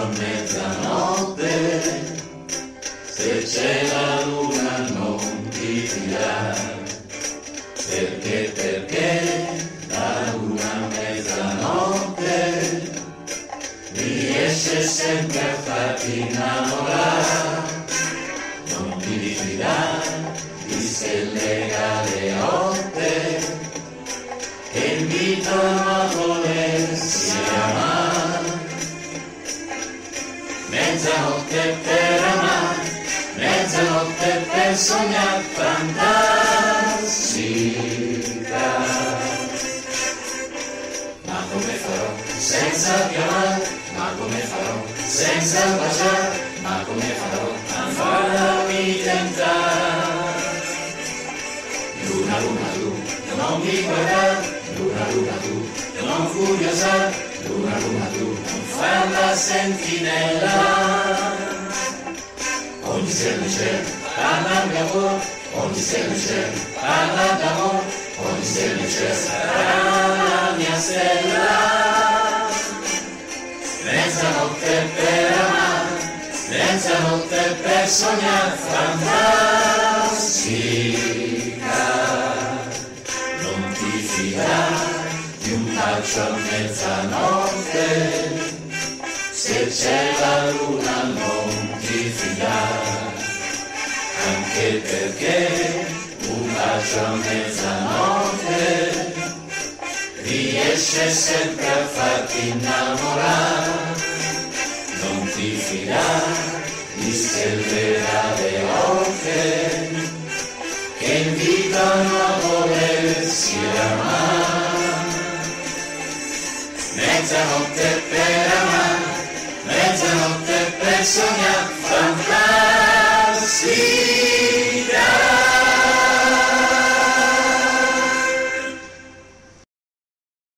a mezzanotte, se c'è la luna non ti fidare, perché la luna a mezzanotte riesce sempre a farti innamorare. Non ti fidare di stelle galeotte che invitano a volersi amare. Mezzanotte per amare, mezzanotte per sognare fantastica. Ma come farò senza chiamare, ma come farò senza baciare, ma come farò a farmi tentare? Luna, luna tu, non mi guardare, luna, luna tu, non curiosare, luna, luna tu, non far la sentinella. Ogni sera in cielo parla d'amore, ogni sera in cielo parla d'amore, ogni sera in cielo sarà la mia stella. Mezzanotte per amare, mezzanotte per sognare fantastica. Non ti fidare di un bacio a mezzanotte, se c'è la luna non ti fidare, anche perché un bacio a mezzanotte riesce sempre a farti innamorare. Non ti fidare di stelle galeotte che invitano a volersi amare. Mezzanotte per amare, mezzanotte per sognare fantastica.